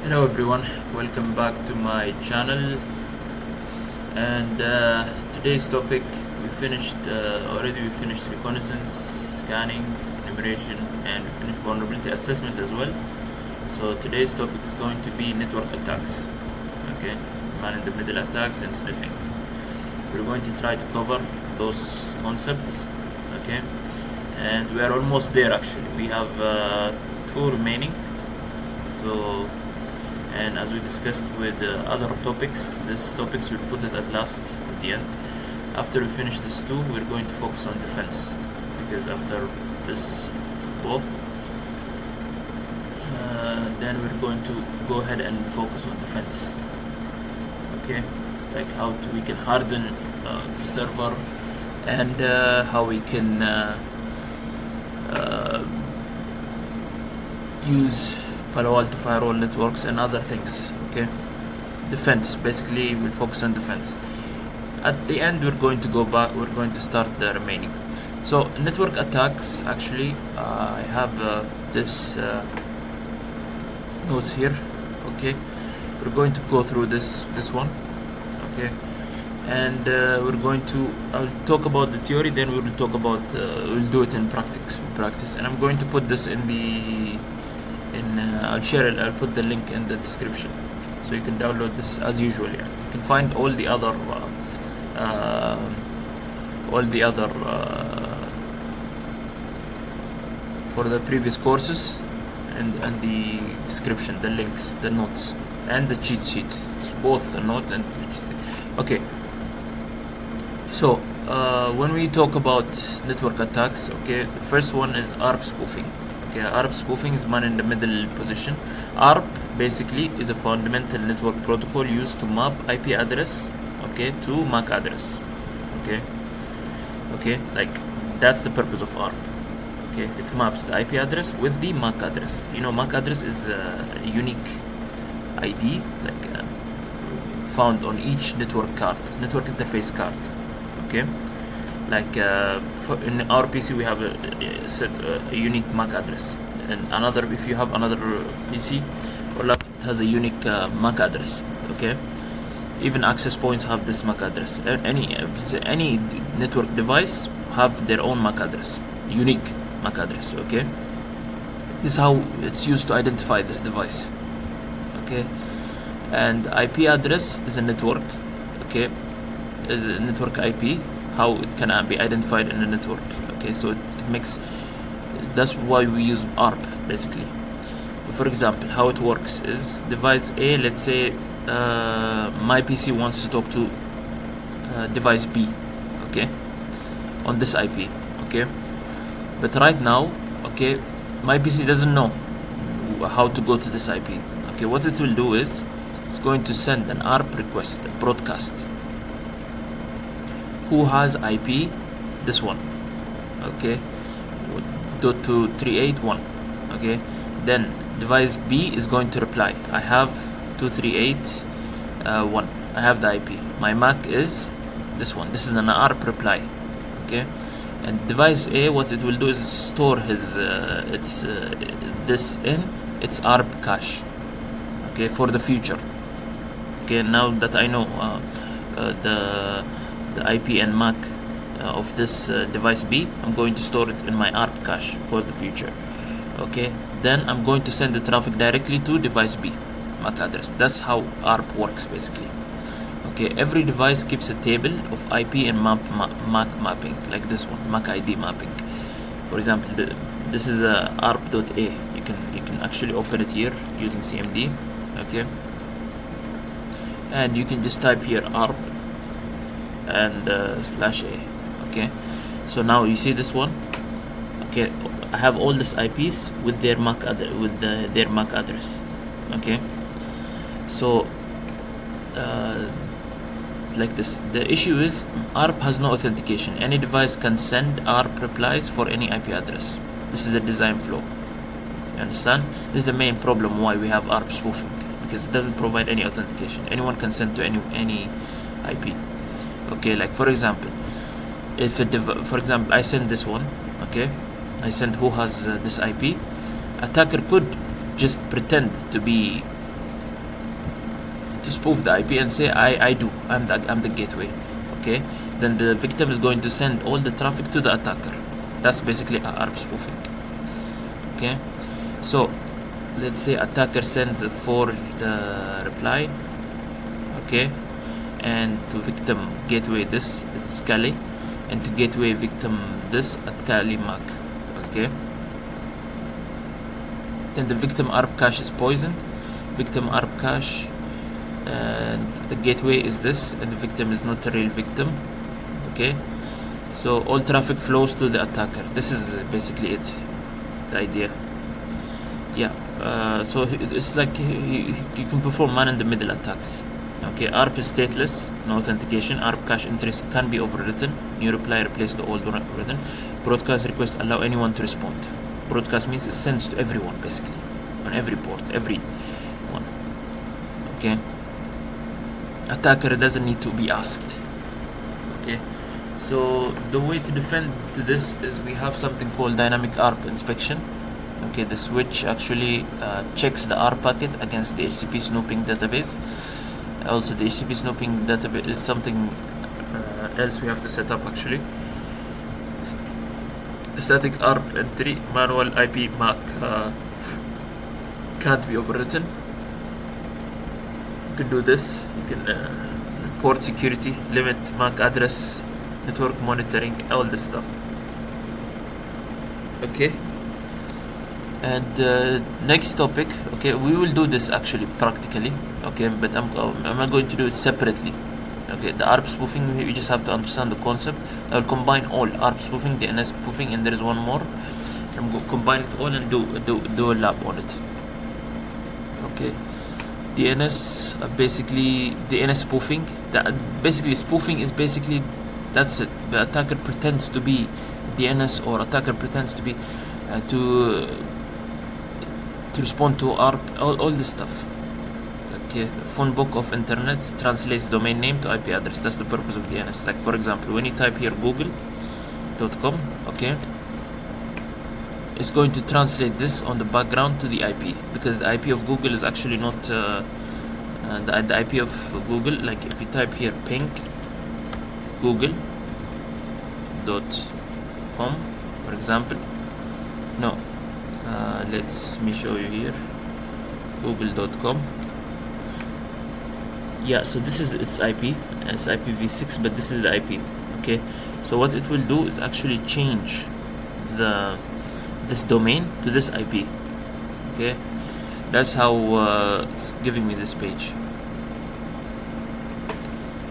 Hello everyone, welcome back to my channel. And today's topic, we finished reconnaissance, scanning, enumeration, and we finished vulnerability assessment as well. So today's topic is going to be network attacks. Okay, man-in-the-middle attacks and sniffing. We're going to try to cover those concepts. Okay, and we are almost there actually. We have two remaining. So, and as we discussed with other topics, these topics we'll put it at last, at the end. After we finish these two, we're going to focus on defense, because after this both, then we're going to go ahead and focus on defense. Okay, like how we can harden the server, and how we can use Palo Alto firewall networks and other things. Okay, defense, basically we'll focus on defense. At the end we're going to go back, we're going to start the remaining. So network attacks, actually I have this notes here. Okay, we're going to go through this one. Okay, and we're going to, I'll talk about the theory, then we will talk about we'll do it in practice, and I'm going to put this in the I'll share it. I'll put the link in the description, so you can download this as usual. Yeah, you can find all the other for the previous courses, and the description, the links, the notes, and the cheat sheet. It's both a note and cheat sheet. Okay, so when we talk about network attacks, okay, the first one is ARP spoofing. Okay, ARP spoofing is man in the middle position. ARP basically is a fundamental network protocol used to map IP address, okay, to MAC address. Okay, like that's the purpose of ARP. Okay, it maps the IP address with the MAC address. You know, MAC address is a unique ID, like found on each network card, network interface card. Okay, like in our PC we have a unique MAC address, and another, if you have another PC or laptop, it has a unique MAC address. Okay, even access points have this MAC address. Any network device have their own MAC address, unique MAC address. Okay, this is how it's used to identify this device. Okay, and IP address is a network. Okay, is a network IP, how it can be identified in a network. Okay, so it makes, that's why we use ARP basically. For example, how it works is device A, let's say my PC wants to talk to device B, okay, on this IP. Okay, but right now, okay, my PC doesn't know how to go to this IP. Okay, what it will do is it's going to send an ARP request, a broadcast. Who has IP? This one. Okay, .238.1. Okay, then device B is going to reply, I have 238.1. I have the IP. My MAC is this one. This is an ARP reply. Okay, and device A, what it will do is store his this in its ARP cache. Okay, for the future. Okay, now that I know the IP and MAC of this device B, I'm going to store it in my ARP cache for the future. Okay, then I'm going to send the traffic directly to device B MAC address. That's how ARP works basically. Okay, every device keeps a table of IP and MAC mapping, like this one, MAC ID mapping. For example, this is a ARP.A. You can actually open it here using CMD. Okay, and you can just type here ARP and /A. Okay, so now you see this one. Okay, I have all these IPs with their MAC their MAC address. Okay, so like this. The issue is ARP has no authentication. Any device can send ARP replies for any IP address. This is a design flaw. You understand? This is the main problem why we have ARP spoofing, because it doesn't provide any authentication. Anyone can send to any IP. Okay, like for example, if for example I send this one. Okay, I send who has this IP. Attacker could just pretend to be to spoof the IP and say I'm the gateway. Okay, then the victim is going to send all the traffic to the attacker. That's basically ARP spoofing. Okay, so let's say attacker sends a forged reply. Okay, and to victim gateway this is Kali, and to gateway victim this at Kali Mac. Okay, then the victim ARP cache is poisoned. Victim ARP cache, and the gateway is this, and the victim is not a real victim. Okay, so all traffic flows to the attacker. This is basically it, the idea. Yeah, so it's like you can perform man-in-the-middle attacks. Okay, ARP is stateless, no authentication. ARP cache entries can be overwritten. New reply replaces the old one overwritten. Broadcast requests allow anyone to respond. Broadcast means it sends to everyone, basically, on every port, every one. Okay, attacker doesn't need to be asked. Okay, so the way to defend to this is we have something called dynamic ARP inspection. Okay, the switch actually checks the ARP packet against the HTTP snooping database. Also, the HTTP snooping database is something else we have to set up actually. Static ARP entry, manual IP MAC can't be overwritten. You can do this. You can port security, limit MAC address, network monitoring, all this stuff. Okay. And next topic, okay, we will do this actually practically, okay, but I'm not going to do it separately. Okay, the ARP spoofing, you just have to understand the concept. I will combine all ARP spoofing, DNS spoofing, and there is one more. I'm going to combine it all and do a lab on it. Okay, DNS basically DNS spoofing. Basically spoofing is basically that's it. The attacker pretends to be DNS, or attacker pretends to be to respond to ARP, all this stuff. Okay, the phone book of internet translates domain name to IP address. That's the purpose of DNS. Like for example, when you type here google.com, okay, it's going to translate this on the background to the IP, because the IP of Google is actually not the IP of Google. Like if you type here ping google.com, for example, no, let me show you here, google.com. Yeah, so this is its IP. It's IPv6, but this is the IP. Okay, so what it will do is actually change this domain to this IP. Okay, that's how it's giving me this page.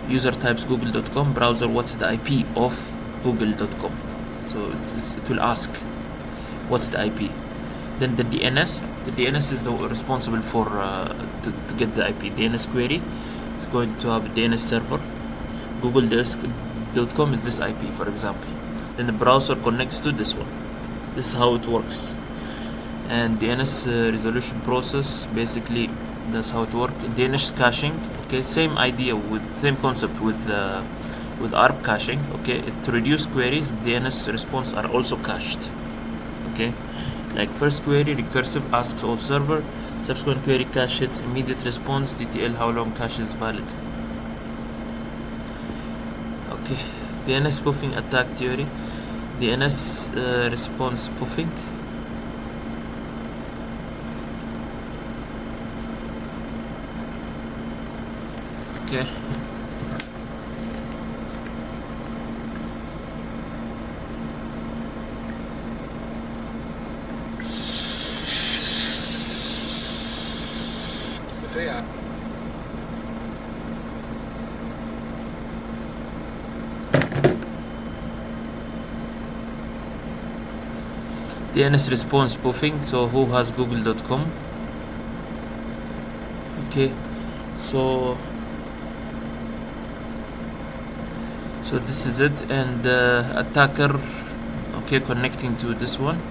User types google.com, browser what's the IP of google.com. So it will ask what's the IP. Then the DNS is responsible for to get the IP. DNS query is going to have a DNS server. Google.com is this IP, for example. Then the browser connects to this one. This is how it works. And DNS resolution process, basically that's how it works. DNS caching, okay, same idea, with same concept with ARP caching. Okay, to reduce queries, DNS response are also cached. Okay, like first query recursive asks all server, subsequent query cache hits immediate response, TTL how long cache is valid. Okay, DNS spoofing attack theory. DNS response spoofing. Okay. DNS response spoofing. So who has google.com? Okay, so this is it, and attacker, okay, connecting to this one.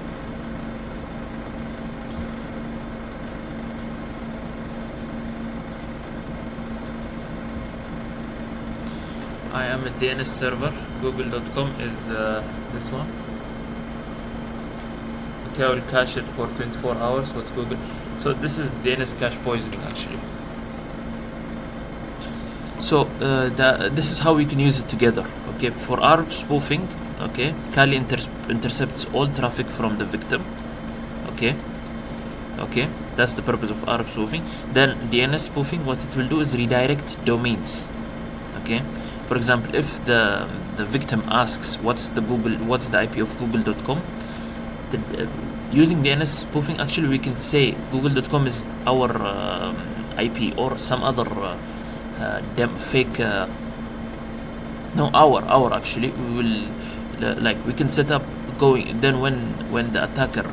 I am a DNS server. Google.com is this one. Okay, I will cache it for 24 hours. What's Google? So this is DNS cache poisoning actually. So this is how we can use it together. Okay, for ARP spoofing, okay, Kali intercepts all traffic from the victim. Okay, that's the purpose of ARP spoofing. Then DNS spoofing, what it will do is redirect domains. Okay, for example, if the victim asks what's the IP of google.com, using DNS spoofing, actually we can say google.com is our IP, or some other fake our actually we will like we can set up going, then when the attacker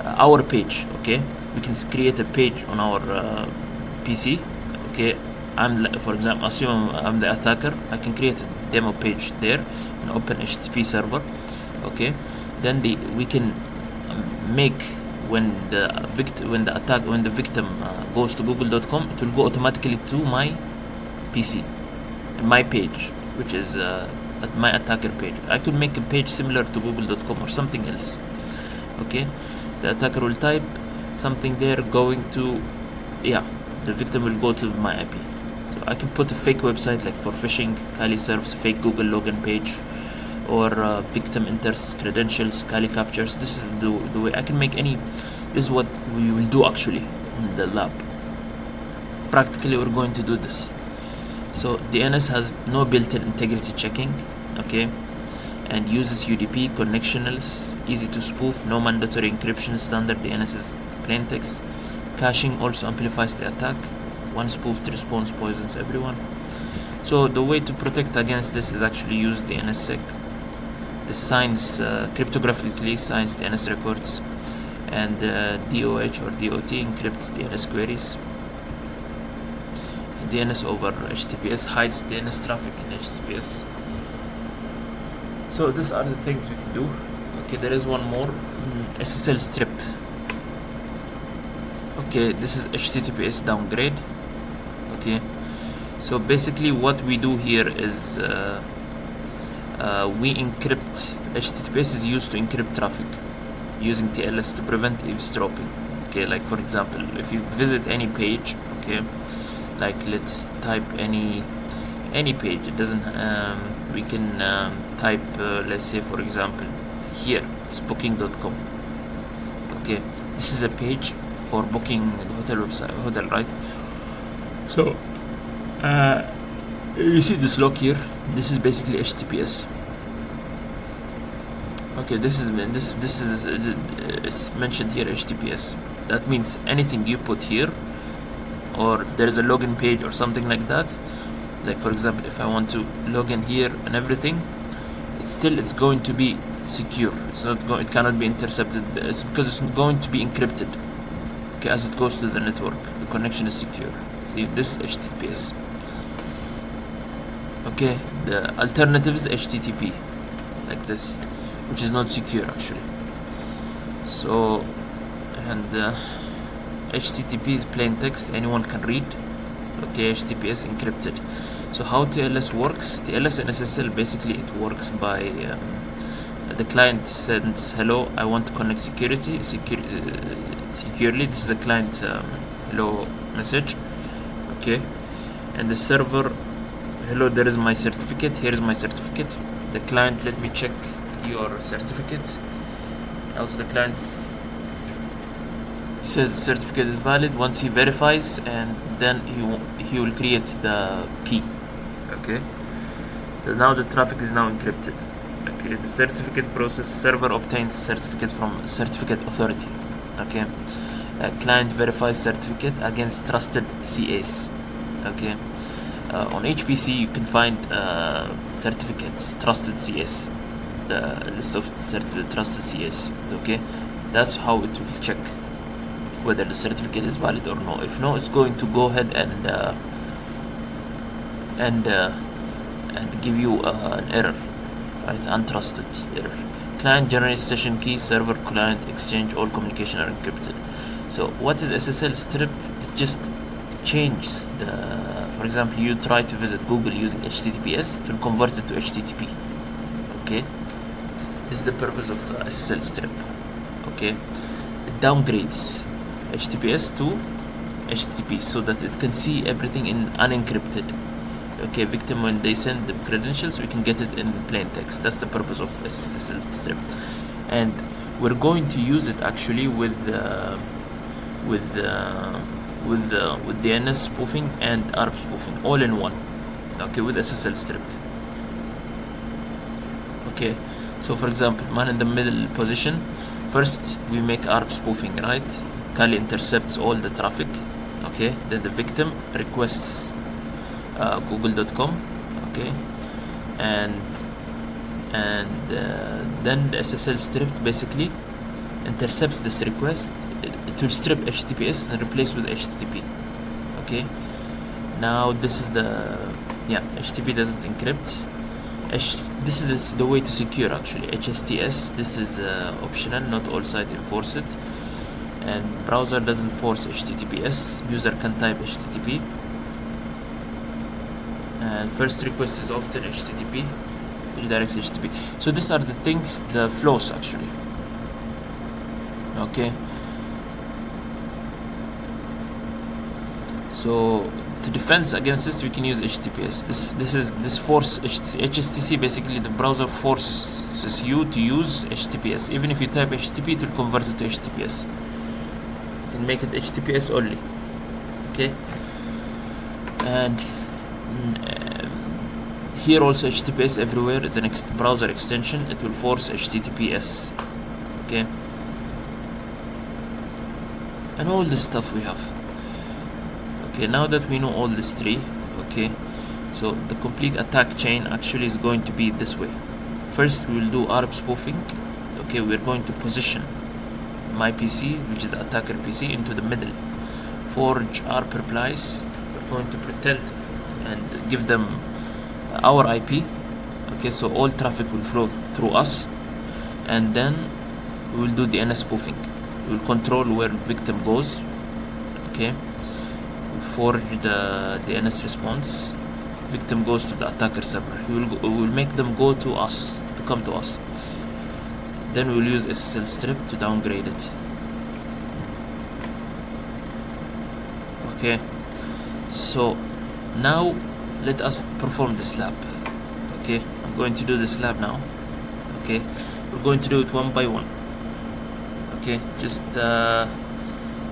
our page, okay, we can create a page on our PC. Okay, for example, assume I'm the attacker, I can create a demo page there and open HTTP server. Okay, then we can make when the victim goes to google.com, it will go automatically to my PC, my page, which is at my attacker page. I could make a page similar to google.com or something else. Okay, the attacker will type something there going to, the victim will go to my IP. So I can put a fake website, like for phishing, Kali serves fake Google login page, or victim enters credentials, Kali captures. This is the way I can make any. This is what we will do actually in the lab. Practically we're going to do this. So DNS has no built-in integrity checking, okay, and uses UDP connectionals, easy to spoof, no mandatory encryption, standard DNS is plain text. Caching also amplifies the attack. One spoofed response poisons everyone. So the way to protect against this is actually use DNSSEC. This signs cryptographically signs DNS records, and DOH or DOT encrypts DNS queries. DNS over HTTPS hides DNS traffic in HTTPS. So these are the things we can do. Okay, there is one more, SSL strip. Okay, this is HTTPS downgrade. Okay, so basically what we do here is we encrypt. HTTPS is used to encrypt traffic using TLS to prevent eavesdropping. Okay, like for example, if you visit any page, okay, like let's type any page, it doesn't we can type let's say for example here it's booking.com. okay, this is a page for booking the hotel, right? So you see this log here, this is basically HTTPS. Okay, this is it's mentioned here HTTPS. That means anything you put here, or if there is a login page or something like that, like for example if I want to log in here and everything, it's going to be secure. It cannot be intercepted. It's because it's going to be encrypted. Okay, as it goes to the network, the connection is secure. See, this HTTPS. Okay, the alternative is HTTP, like this, which is not secure actually. So, and HTTP is plain text, anyone can read. Okay, HTTPS encrypted. So how TLS works? TLS and SSL, basically it works by the client sends hello, I want to connect securely. This is a client hello message. Okay, and the server, hello, there is my certificate, here is my certificate. The client, let me check your certificate. Also the client says the certificate is valid. Once he verifies, and then he will create the key. Okay, so now the traffic is now encrypted. Okay, the certificate process, server obtains certificate from certificate authority. Okay, client verifies certificate against trusted CAs. Okay, on HPC you can find certificates, trusted CAs, the list of trusted CAs. Okay, that's how it will check whether the certificate is valid or no. If no, it's going to go ahead and give you an error, right? Untrusted error. Client generates session key, server client exchange, all communication are encrypted. So what is SSL strip? It just changes the, for example, you try to visit Google using HTTPS, it will convert it to HTTP. Okay, this is the purpose of SSL strip. Okay, it downgrades HTTPS to HTTP so that it can see everything in unencrypted. Okay, victim, when they send the credentials, we can get it in plain text. That's the purpose of SSL strip, and we're going to use it actually with DNS spoofing and ARP spoofing all in one. Okay, with SSL strip. Okay, so for example, man in the middle position. First, we make ARP spoofing, right? Kali intercepts all the traffic. Okay, then the victim requests google.com. Okay, and then the SSL strip basically intercepts this request. It will strip HTTPS and replace with HTTP. Okay, now this is the HTTP doesn't encrypt. This is the way to secure actually. HSTS, this is optional, not all sites enforce it, and browser doesn't force HTTPS. User can type HTTP, and first request is often HTTP, redirects HTTP. So these are the things, the flows actually. Okay, so to defend against this, we can use HTTPS. This force HSTC, basically the browser forces you to use HTTPS. Even if you type HTTP, it will convert it to HTTPS. You can make it HTTPS only. Okay, and here also HTTPS everywhere is an browser extension. It will force HTTPS. Okay, and all this stuff we have. Okay, now that we know all these three, okay, so the complete attack chain actually is going to be this way. First, we will do ARP spoofing. Okay, we're going to position my PC, which is the attacker PC, into the middle. Forge ARP replies. We're going to pretend and give them our IP. Okay, so all traffic will flow through us, and then we will do DNS spoofing. We will control where victim goes. Okay, forge the DNS response. Victim goes to the attacker server. We will make them go to us, to come to us. Then we will use SSL strip to downgrade it. Okay, so now let us perform this lab. Okay, I'm going to do this lab now. Okay, we're going to do it one by one. Okay, just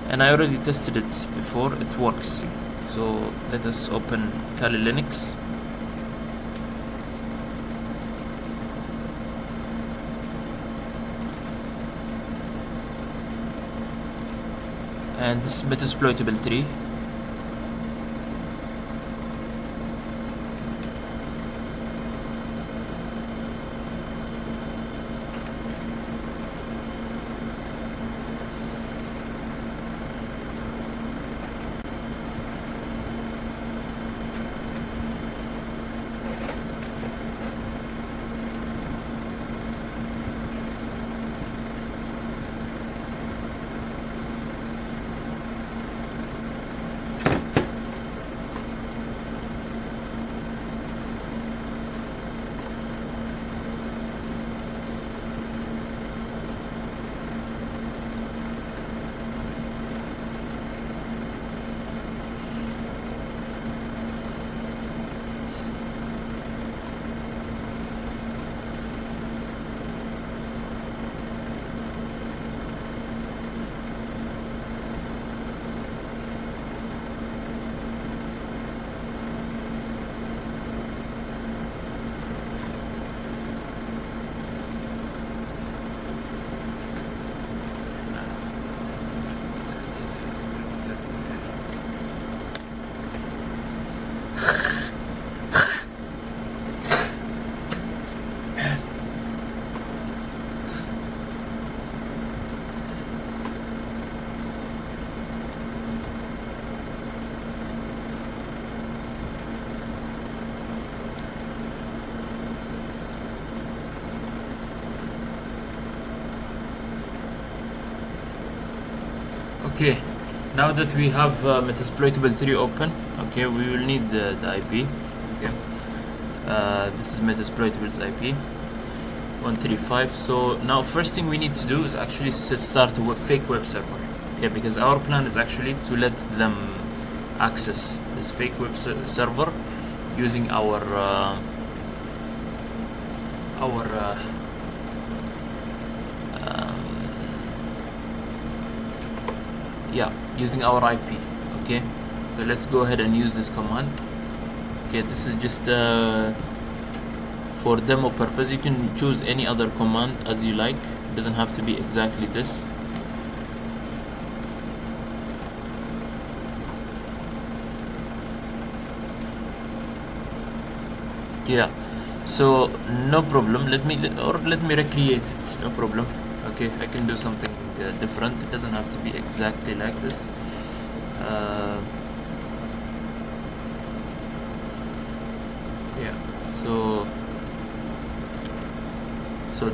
and I already tested it before, it works. So let us open Kali Linux. And this is Metasploitable 3. Okay, now that we have Metasploitable 3 open, okay, we will need the IP. Okay, this is Metasploitable's IP 135. So now first thing we need to do is actually start a fake web server. Okay, because our plan is actually to let them access this fake web server using our yeah, using our IP. Okay, so let's go ahead and use this command. Okay, this is just for demo purpose. You can choose any other command as you like. It doesn't have to be exactly this. Yeah, so no problem. Let me recreate it. No problem. Okay, I can do something different. It doesn't have to be exactly like this. Yeah, so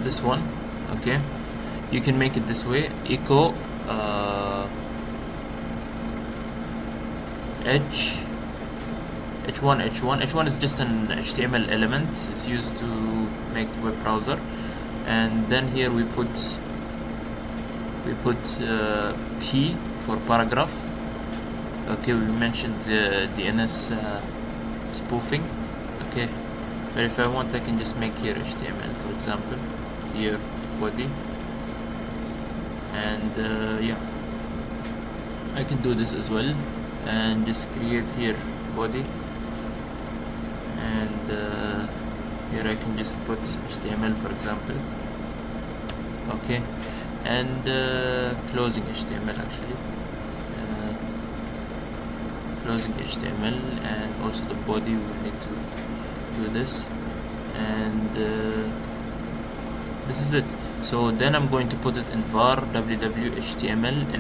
this one, okay, you can make it this way: echo h1 is just an HTML element. It's used to make web browser, and then here we put P for paragraph. Okay, we mentioned DNS spoofing. Okay, but if I want, I can just make here HTML, for example, here body, and yeah, I can do this as well, and just create here body, and here I can just put HTML, for example. Okay, and closing HTML actually, closing HTML, and also the body we will need to do this, and this is it. So then I'm going to put it in var www.html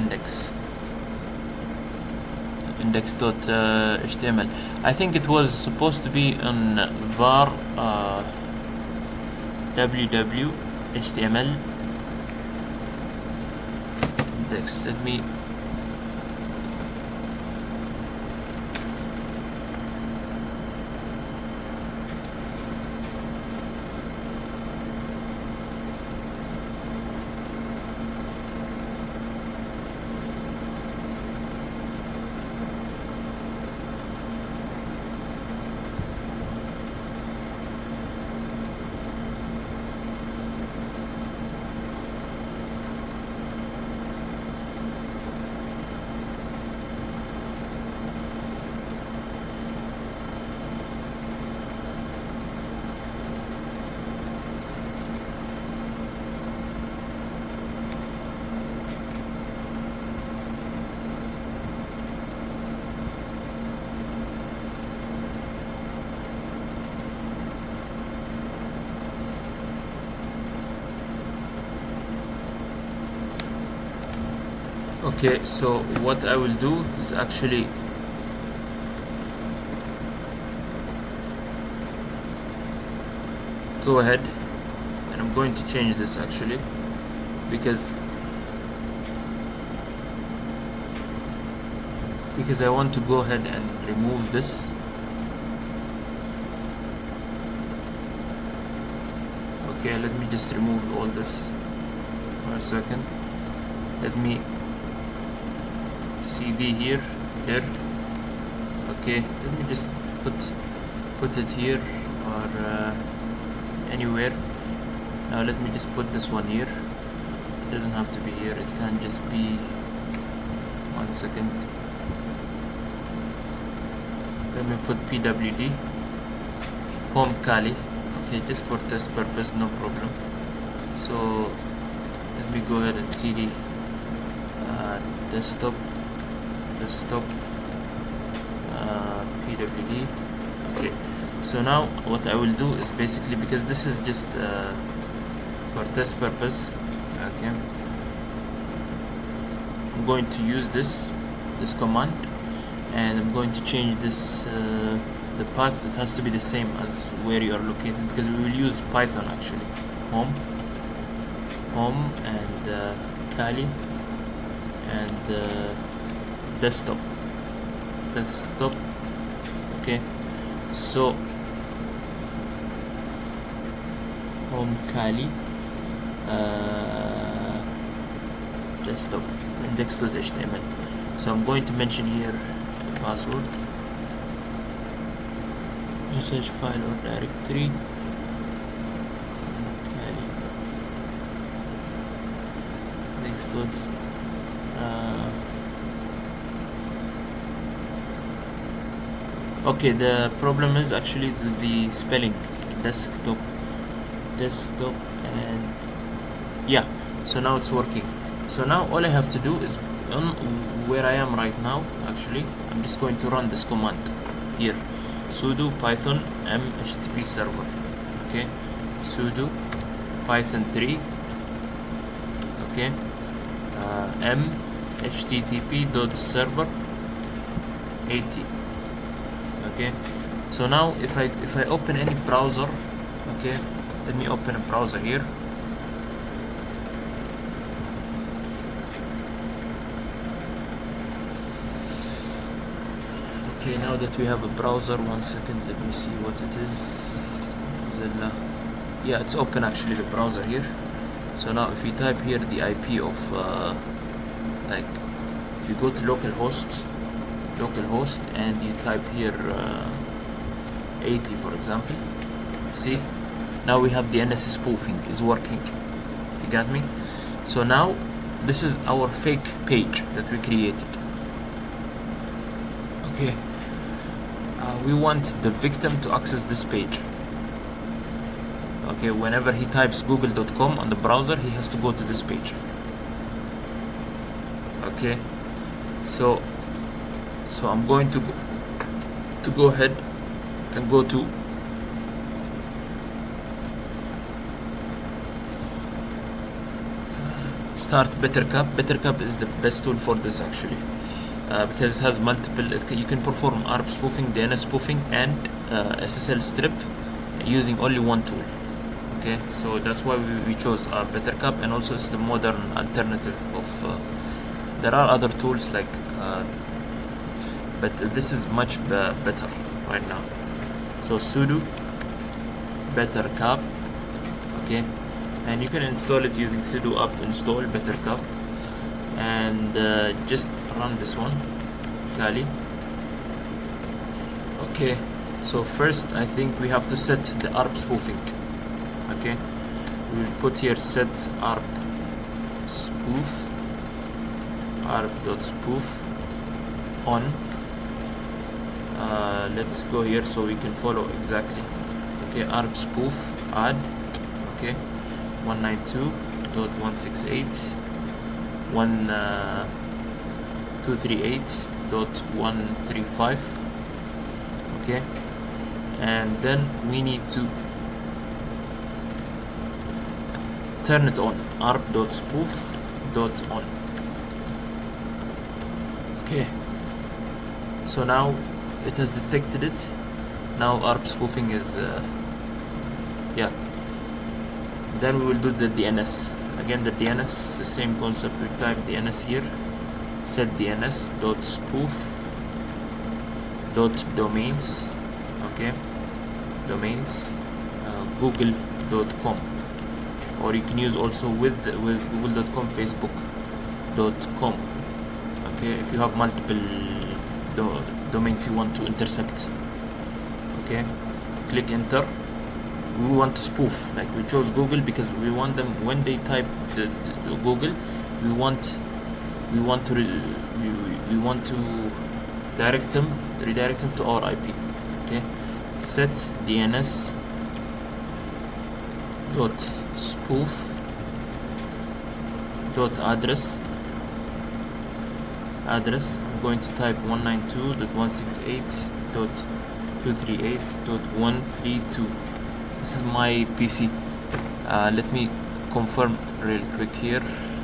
index.html. I think it was supposed to be on var www.html index. Let me okay, so what I will do is actually go ahead, and I'm going to change this actually, because I want to go ahead and remove this. Okay, let me just remove all this for a second. Let me CD here, there. Okay, let me just put it here, or anywhere. Now let me just put this one here. It doesn't have to be here, it can just be, 1 second. Let me put PWD home Kali. Okay, just for test purpose, no problem. So let me go ahead and CD desktop PWD. Okay, so now what I will do is basically, because this is just for test purpose, okay, I'm going to use this command, and I'm going to change this the path. It has to be the same as where you are located, because we will use Python actually. Home and Kali, and desktop. Okay, so home Kali, desktop index.html. So I'm going to mention here password, message file or directory. Next dots. Okay, the problem is actually the spelling. Desktop, and yeah. So now it's working. So now all I have to do is on where I am right now. Actually, I'm just going to run this command here: sudo python m http server. Okay, sudo python 3. Okay, m http dot server 80. Okay, so now if I open any browser, okay, let me open a browser here. Okay, now that we have a browser, 1 second, let me see what it is. Mozilla. Yeah, it's open actually, the browser here. So now if you type here the IP of like if you go to localhost and you type here 80 for example, see, now we have the DNS spoofing is working. You got me? So now this is our fake page that we created. Okay, we want the victim to access this page. Okay, whenever he types google.com on the browser, he has to go to this page. Okay, so I'm going to go ahead and go to start Bettercap. Bettercap is the best tool for this actually, because it has multiple. You can perform ARP spoofing, DNS spoofing, and SSL strip using only one tool. Okay, so that's why we chose Bettercap, and also it's the modern alternative of. There are other tools like, but this is much better right now. So sudo Bettercap, okay, and you can install it using sudo apt install Bettercap, and just run this one, Kali. Okay, so first I think we have to set the ARP spoofing. Okay, we'll put here set ARP spoof, ARP.spoof on. Let's go here so we can follow exactly. Okay, ARP spoof add. Okay, 192.168.1.238.135. okay, and then we need to turn it on, arp.spoof.on. okay, so now it has detected it. Now ARP spoofing is yeah. Then we will do the DNS again. The DNS is the same concept. We type DNS here, set DNS.spoof.domains. okay, domains google.com, or you can use also with google.com, facebook.com. okay, if you have multiple domains you want to intercept. Okay, click enter. We want to spoof, like we chose Google because we want them when they type the Google, we want to redirect them to our IP. okay, set DNS dot spoof dot address. I'm going to type 192.168.238.132. this is my PC. Let me confirm real quick here.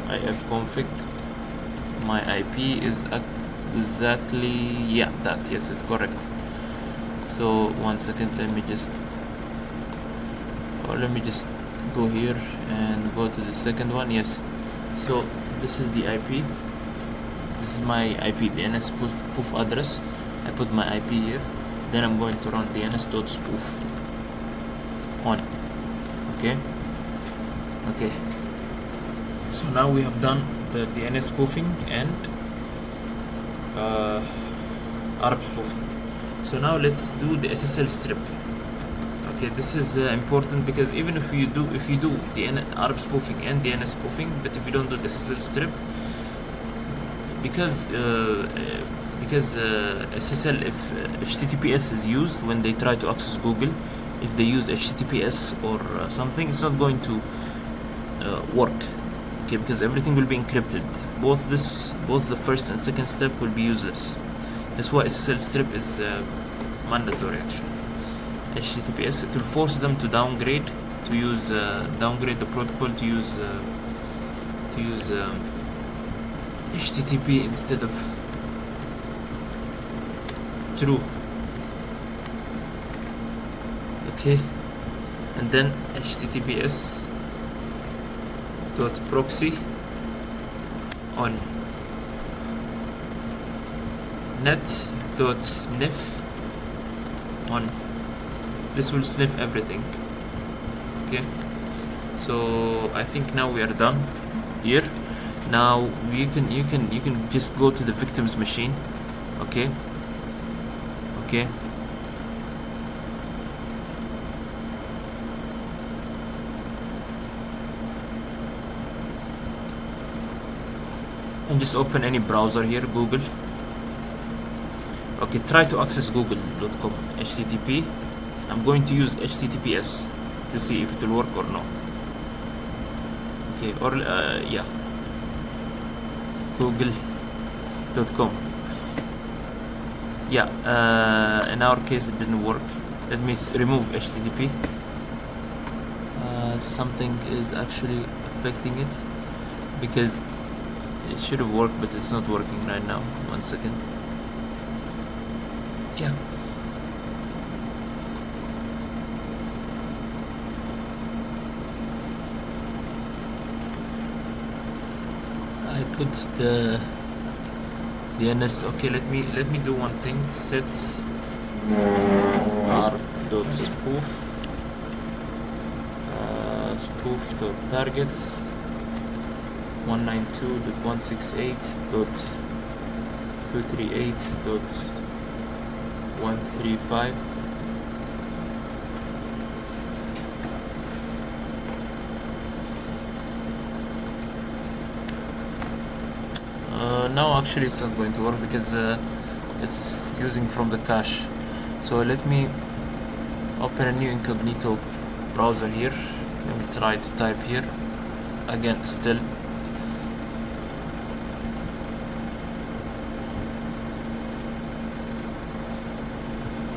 ifconfig, my IP is exactly, yeah, that, yes, it's correct. So 1 second, let me just go here and go to the second one. Yes, so this is the IP. This is my IP, DNS spoof address. I put my IP here. Then I'm going to run DNS.spoof on. Okay. So now we have done the DNS spoofing and ARP spoofing. So now let's do the SSL strip. Okay, this is important because even if you do the ARP spoofing and DNS spoofing, but if you don't do the SSL strip, because SSL, if HTTPS is used when they try to access Google, if they use HTTPS or something, it's not going to work. Okay, because everything will be encrypted. Both the first and second step will be useless. That's why SSL strip is mandatory actually. HTTPS, it will force them to downgrade the protocol to use HTTP instead of true. Okay, and then HTTPS dot proxy on net dot sniff on. This will sniff everything. Okay, so I think now we are done here. Now you can just go to the victim's machine. Okay, and just open any browser here, Google. Okay, try to access google.com HTTP. I'm going to use HTTPS to see if it will work or no. Okay, or yeah, google.com. Yeah, in our case it didn't work. Let me remove HTTP. Something is actually affecting it because it should have worked, but it's not working right now. 1 second. Yeah. I put the DNS. Okay, let me do one thing. Set arp.spoof spoof.targets 192.168.238.135. Now actually it's not going to work because it's using from the cache. So let me open a new incognito browser here. Let me try to type here again. Still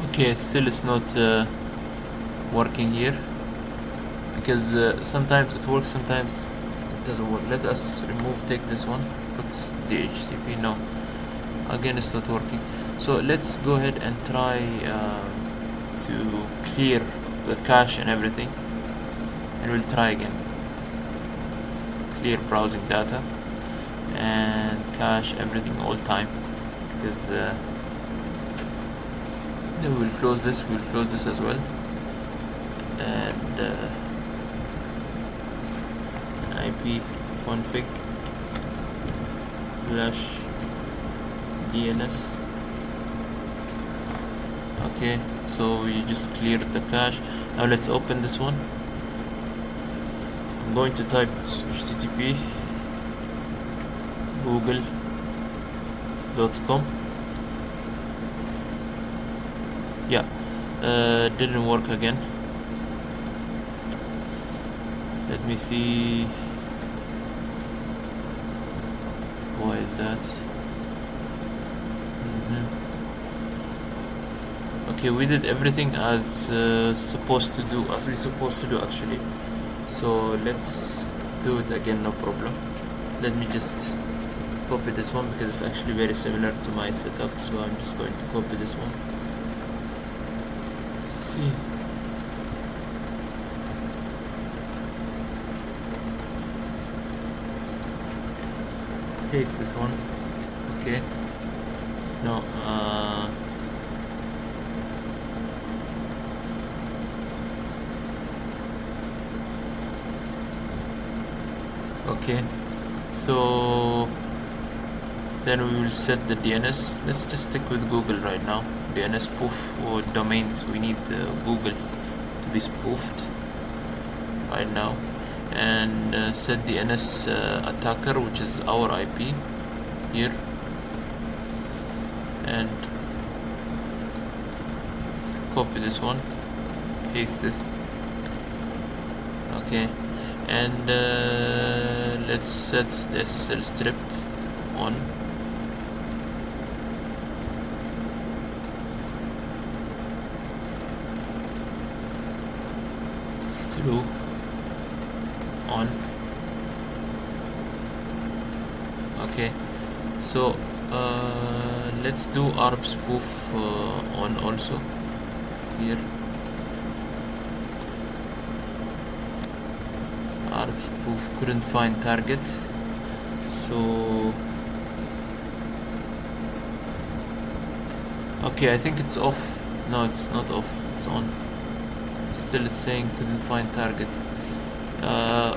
okay, still it's not working here because sometimes it works, sometimes it doesn't work. Let us take this one, put DHCP. No, again it's not working. So let's go ahead and try to clear the cache and everything, and we'll try again. Clear browsing data and cache everything all time, because then we'll close this as well, and IP config /DNS. Okay, so we just cleared the cache. Now let's open this one. I'm going to type HTTP google.com. Yeah, didn't work again. Let me see. Why is that? Okay, we did everything as we're supposed to do actually. So let's do it again, no problem. Let me just copy this one because it's actually very similar to my setup. So I'm just going to copy this one. Let's see. Paste this one. Okay. No. Okay. So Then we will set the DNS. Let's just stick with Google right now. DNS spoof or domains. We need Google to be spoofed right now. And set DNS attacker, which is our IP here. And copy this one, paste this. Okay, and let's set the SSL strip on. Through on. Okay, so let's do ARP spoof on also here. ARP spoof couldn't find target, so okay, I think it's off. No, it's not off, it's on. Still it's saying couldn't find target.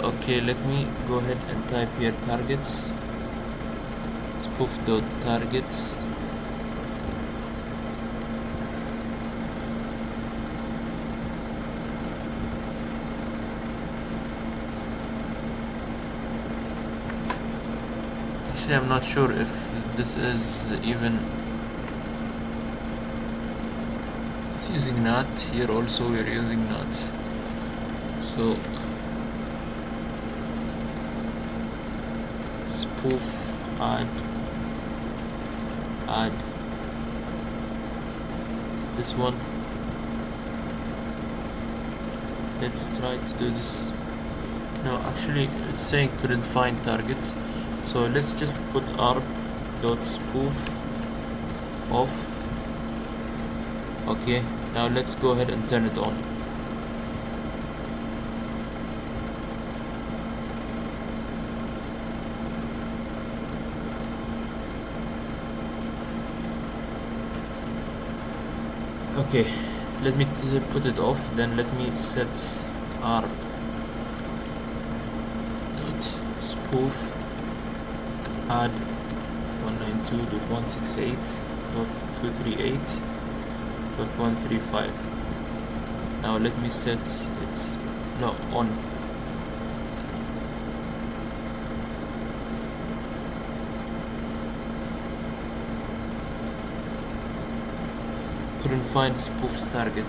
Okay, let me go ahead and type here targets, spoof.targets. Actually, I'm not sure if this is even, it's using NAT here also, we're using NAT. So spoof add this one. Let's try to do this. No, actually it's saying couldn't find target, so let's just put arp.spoof off. Okay, now let's go ahead and turn it on. Okay, let me put it off, then let me set arp dot spoof add 192.168.238.135. now let me set it on. Couldn't find spoof's target.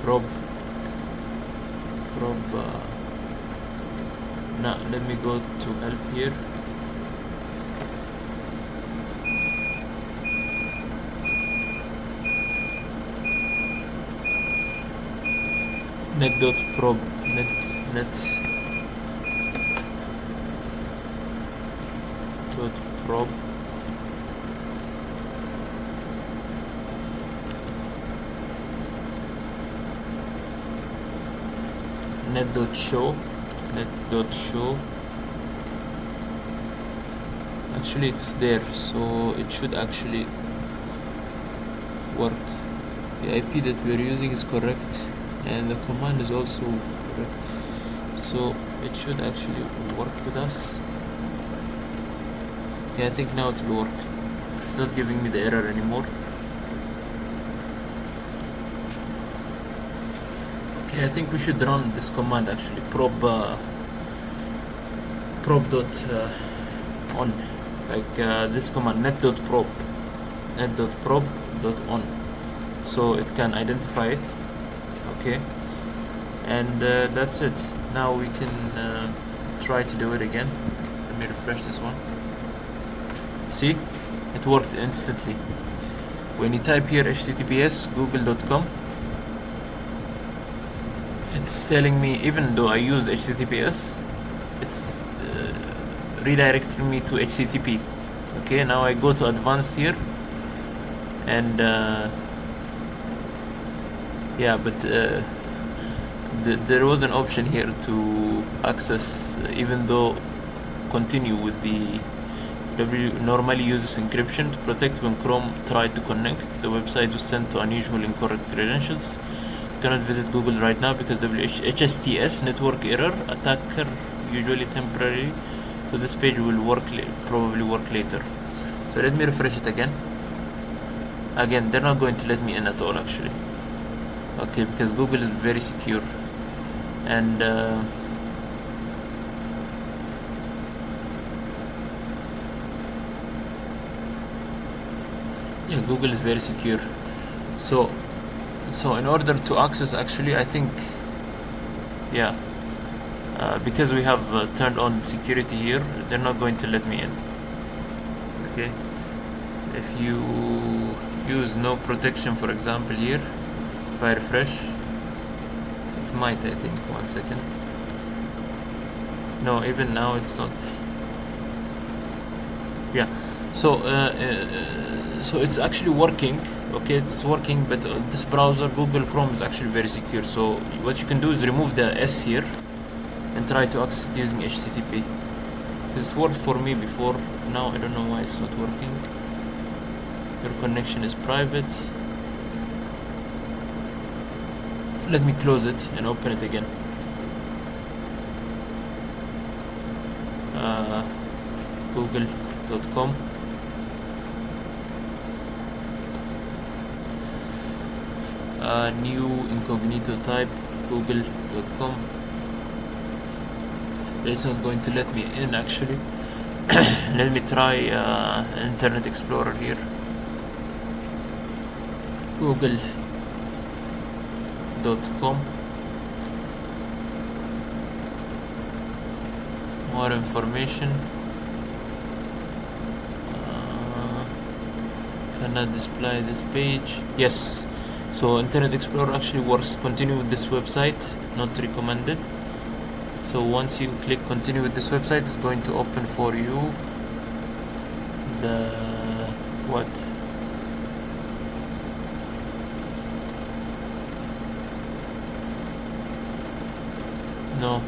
Probe. Now let me go to help here. Net.probe. Net.probe. Net.show. Actually it's there, so it should actually work. The IP that we're using is correct and the command is also correct, so it should actually work with us. Yeah, I think now it will work. It's not giving me the error anymore. Okay, I think we should run this command actually, probe dot on, like this command, net.probe dot on, so it can identify it. Okay, and that's it. Now we can try to do it again. Let me refresh this one. See, it worked instantly. When you type here https google.com, it's telling me, even though I used HTTPS, it's redirecting me to HTTP. Okay, now I go to advanced here, and yeah, but there was an option here to access, even though continue with the normally uses encryption to protect when Chrome tried to connect. The website was sent to unusual incorrect credentials. You cannot visit Google right now because HSTS network error attacker usually temporary, so this page will probably work later. So let me refresh it again. They're not going to let me in at all actually. Okay, because Google is very secure, and yeah, Google is very secure. So in order to access, actually, I think, yeah, because we have turned on security here, they're not going to let me in. Okay, if you use no protection, for example, here, if I refresh, it might, I think, 1 second. No, even now it's not. Yeah, so it's actually working. Okay, it's working, but this browser, Google Chrome, is actually very secure. So what you can do is remove the S here and try to access it using HTTP, because it worked for me before. Now I don't know why it's not working. Your connection is private. Let me close it and open it again. Google.com. New incognito type, google.com. It's not going to let me in actually. Let me try Internet Explorer here. Google.com. More information. Cannot display this page. Yes. So Internet Explorer actually works. Continue with this website, not recommended. So once you click continue with this website, it's going to open for you the what? No.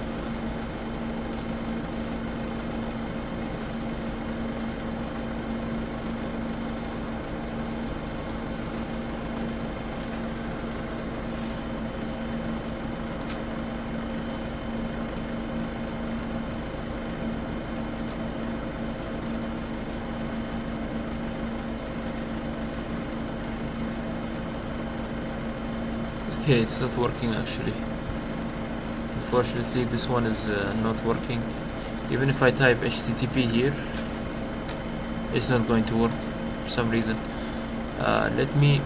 Okay, it's not working actually. Unfortunately, this one is not working. Even if I type HTTP here, it's not going to work for some reason. Let me.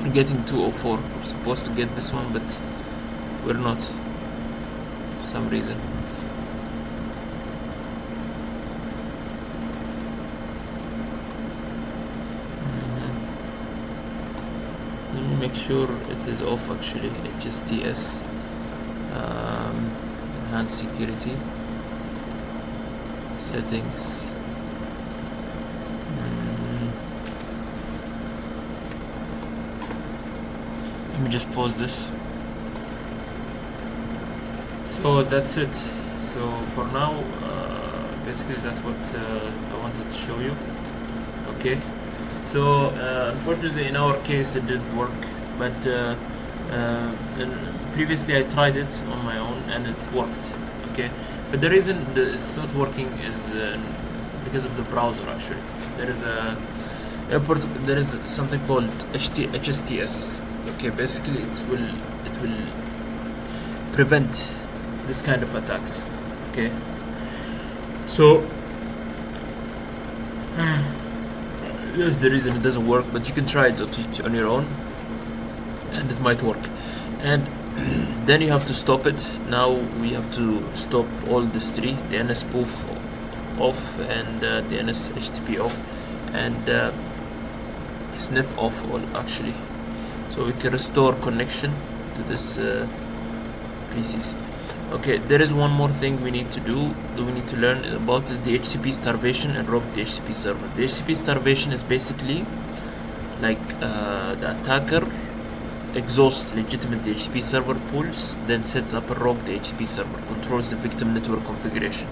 We're getting 204. We're supposed to get this one, but we're not. For some reason. Make sure it is off actually. HSTS, enhanced security settings. Let me just pause this. So that's it. So for now, basically that's what I wanted to show you. Okay. So unfortunately in our case it didn't work, but previously I tried it on my own and it worked. Okay, but the reason that it's not working is because of the browser actually. There is something called HSTS. Okay, basically it will prevent this kind of attacks. Okay, so that's the reason it doesn't work, but you can try it on your own and it might work. And then you have to stop it. Now we have to stop all these three: the NS spoof off, and the NS HTTP off, and sniff off all actually, so we can restore connection to this PCs. Okay, there is one more thing we need to do, that we need to learn about, is the HCP starvation and rogue DHCP server. The HCP starvation is basically like the attacker exhausts legitimate DHCP server pools, then sets up a rogue DHCP server, controls the victim network configuration.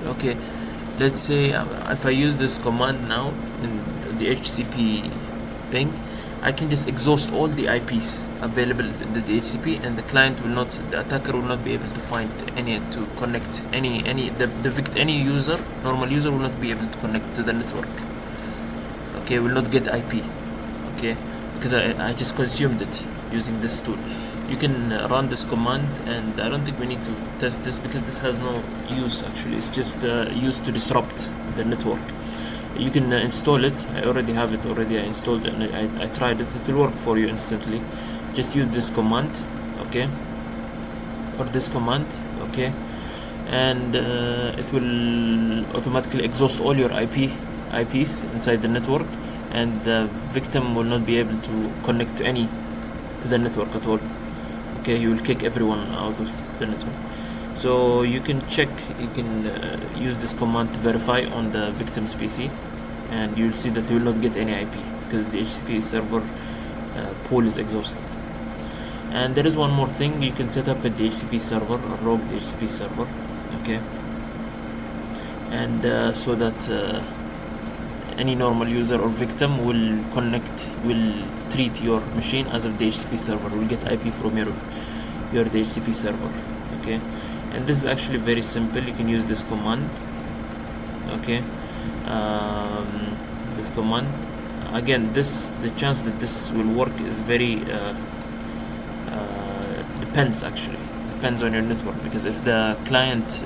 Okay, let's say if I use this command now in the HCP ping, I can just exhaust all the IPs available in the DHCP, and the client will not, the attacker will not be able to find any, to connect any any user, normal user will not be able to connect to the network. Okay, will not get IP. Okay, because I just consumed it using this tool. You can run this command, and I don't think we need to test this because this has no use actually. It's just used to disrupt the network. You can install it. I already have it already. I installed it and I tried it. It will work for you instantly. Just use this command, okay, or this command, okay, and it will automatically exhaust all your IPs inside the network, and the victim will not be able to connect to the network at all. Okay, you will kick everyone out of the network. So you can check, you can use this command to verify on the victim's PC, and you'll see that you will not get any IP because the HCP server pool is exhausted. And there is one more thing, you can set up a DHCP server, a rogue DHCP server, okay, and so that any normal user or victim will treat your machine as a DHCP server, will get IP from your DHCP server, okay. And this is actually very simple. You can use this command, okay. This command, again, the chance that this will work is very depends on your network, because if the client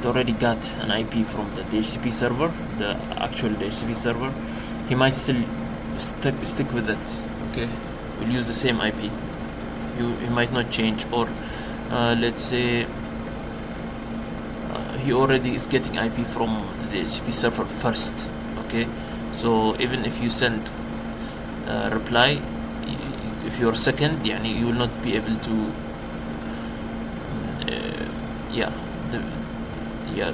already got an IP from the DHCP server, the actual DHCP server, he might still stick with it, okay. We'll use the same IP. He might not change, or let's say he already is getting IP from the DHCP server first, okay. So even if you send a reply, if you're second, you will not be able to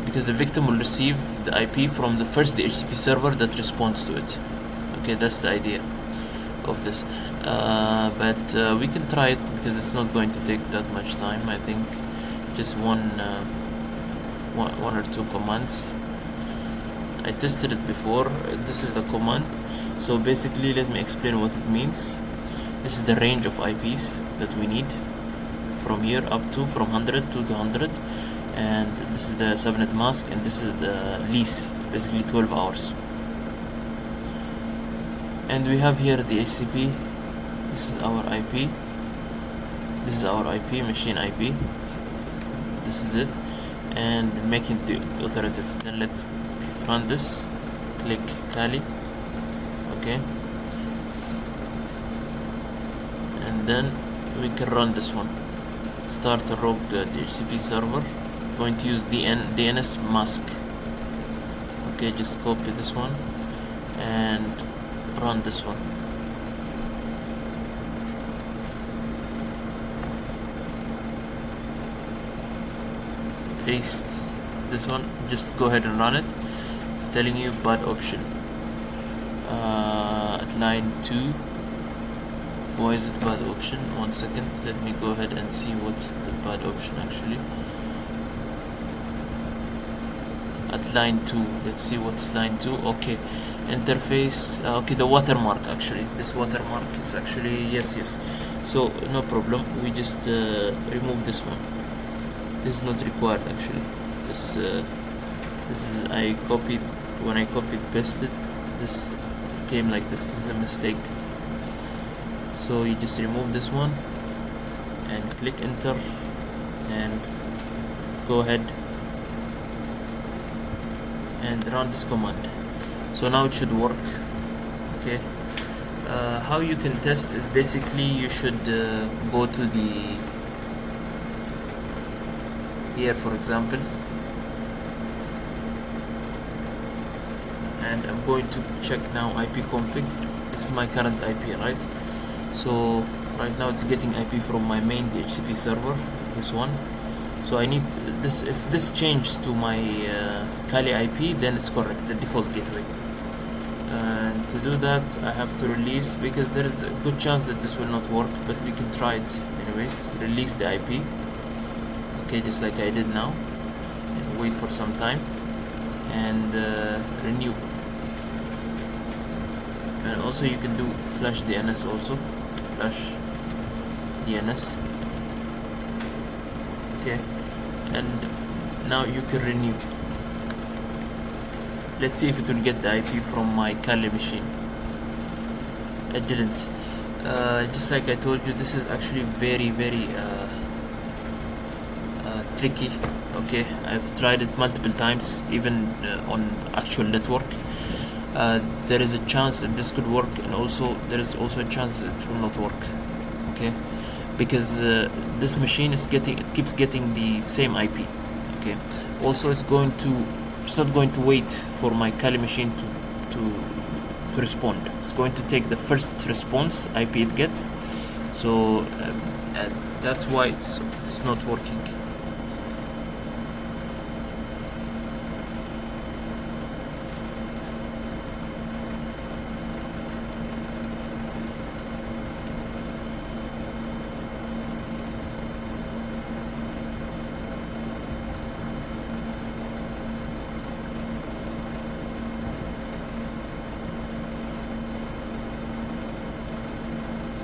because the victim will receive the IP from the first DHCP server that responds to it. Okay, that's the idea of this. But we can try it because it's not going to take that much time. I think just one or two commands. I tested it before. This is the command. So basically, let me explain what it means. This is the range of IPs that we need from here up to, from 100 to 200, and this is the subnet mask, and this is the lease, basically 12 hours. And we have here the HCP. This is our IP. This is our IP, machine IP. So this is it, and making the iterative. Then let's run this. Click Kali. Okay. And then we can run this one. Start a rogue DHCP server. Going to use DNS mask. Okay, just copy this one and run this one. Paste this one. Just go ahead and run it. It's telling you bad option at line 2. Why is it bad option? 1 second, let me go ahead and see what's the bad option actually. At line 2, let's see what's line 2. Okay, interface, okay, the watermark actually. This watermark, it's actually, yes. So no problem, we just remove this one. This is not required actually. This is, I copied, when I copied pasted, this came like this. This is a mistake. So you just remove this one and click enter and go ahead and run this command. So now it should work. Okay, how you can test is basically you should go to the here, for example, and I'm going to check now IP config. This is my current IP, right? So right now it's getting IP from my main DHCP server, this one. So I need this. If this changes to my Kali IP, then it's correct, the default gateway. And to do that, I have to release, because there is a good chance that this will not work, but we can try it anyways. Release the IP. Okay, just like I did now, and wait for some time, and renew. and also you can do flash DNS also, flash DNS. Okay, and now you can renew. Let's see if it will get the IP from my Kali machine. It didn't. Just like I told you, this is actually very tricky. Okay, I've tried it multiple times, even on actual network. There is a chance that this could work, and also there is also a chance that it will not work. Okay, because this machine keeps getting the same IP. Okay, also it's not going to wait for my Kali machine to respond. It's going to take the first response IP it gets, so that's why it's not working.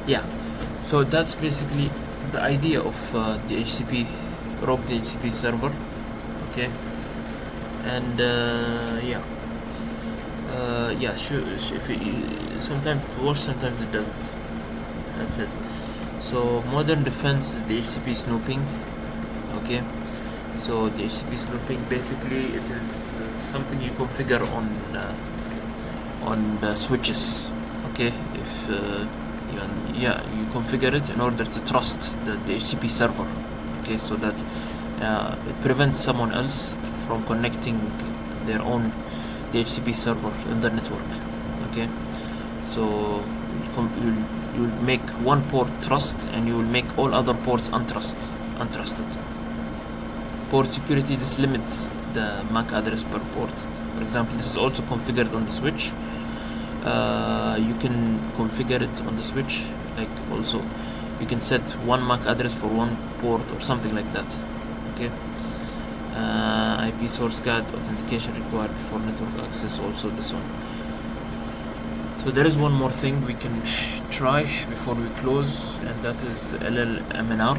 Yeah, so that's basically the idea of the HCP rogue DHCP server. Okay, and sometimes it works, sometimes it doesn't. That's it. So modern defense is the HCP snooping. Okay, so the HCP snooping, basically it is something you configure on the switches. Okay, if you configure it in order to trust the HCP server. Okay, so that it prevents someone else from connecting their own DHCP server in the network. Okay, so you'll make one port trust, and you will make all other ports untrusted. Port security, this limits the MAC address per port. For example, this is also configured on the switch. You can configure it on the switch, like also you can set one MAC address for one port or something like that. Okay, IP source card authentication required before network access, also this one. So there is one more thing we can try before we close, and that is LLMNR.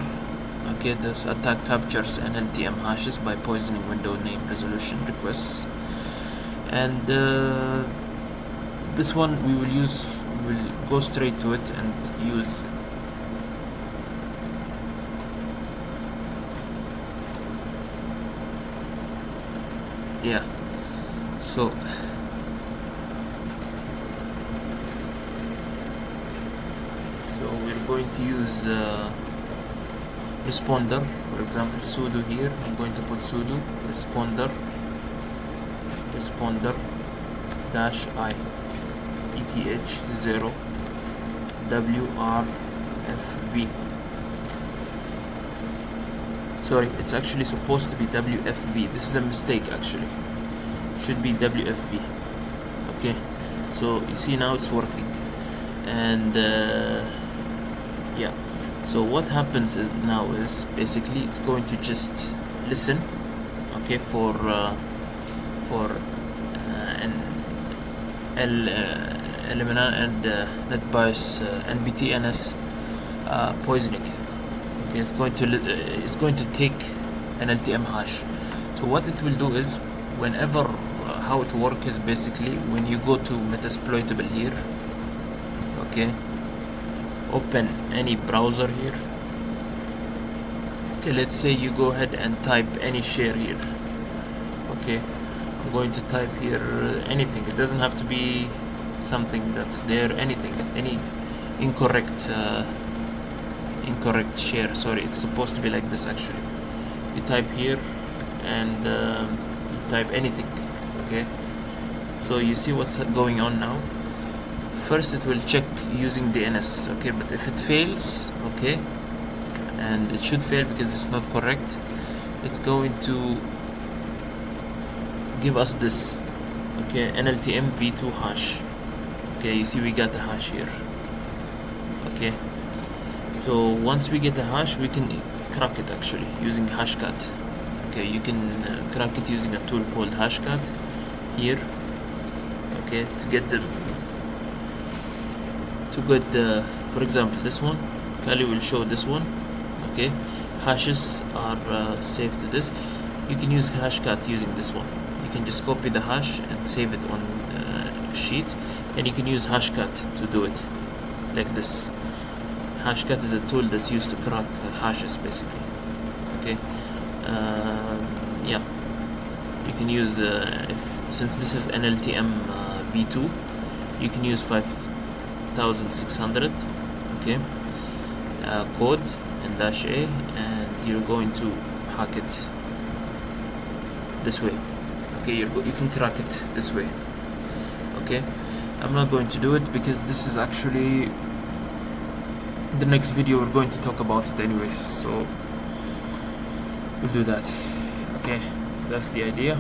Okay, this attack captures NLTM hashes by poisoning window name resolution requests, and this one we'll go straight to it and use so we're going to use responder. For example, sudo here, I'm going to put sudo responder -i ETH0 WRFV. Sorry, it's actually supposed to be WFV. This is a mistake actually. It should be WFV. Okay, so you see now it's working, and so what happens is basically it's going to just listen, okay, for an LMNR and NetBIOS NBTNS poisoning. Okay, it's going to take an LTM hash. So what it will do is, whenever how it works is basically when you go to Metasploitable here, okay, open any browser here. Okay, let's say you go ahead and type any share here. Okay, I'm going to type here anything. It doesn't have to be something that's there. Anything, any incorrect share. Sorry, it's supposed to be like this actually. You type here and you type anything. Okay, so you see what's going on now. First it will check using DNS, okay, but if it fails, okay, and it should fail because it's not correct, it's going to give us this, okay, NLTM v2 hash. Okay, you see we got the hash here. Okay, so once we get the hash, we can crack it actually using hashcat. Okay, you can crack it using a tool called hashcat here. Okay, to get the to get the, for example, this one. Kali will show this one. Okay, hashes are saved to this. You can use hashcat using this one. You can just copy the hash and save it on sheet, and you can use hashcat to do it like this. Hashcat is a tool that's used to crack hashes basically. Okay, yeah, you can use since this is NLTM v2, you can use 5600. Okay, code and -a, and you're going to hack it this way. Okay, you can crack it this way. Okay, I'm not going to do it because this is actually the next video. We're going to talk about it anyways, so we'll do that. Okay, that's the idea.